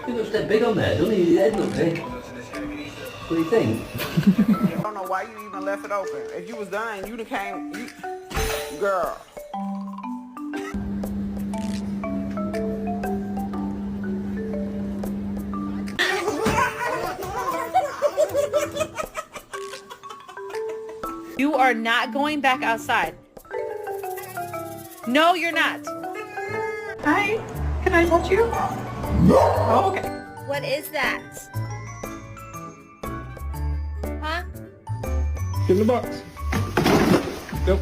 He looks that big on there, doesn't he? His head looks big. What do you think? I don't know why you even left it open. If you was done, you'd have came. Girl. You are not going back outside. No, you're not. Hi, can I touch you? No. Oh, okay. What is that? Huh? Get in the box. Yep.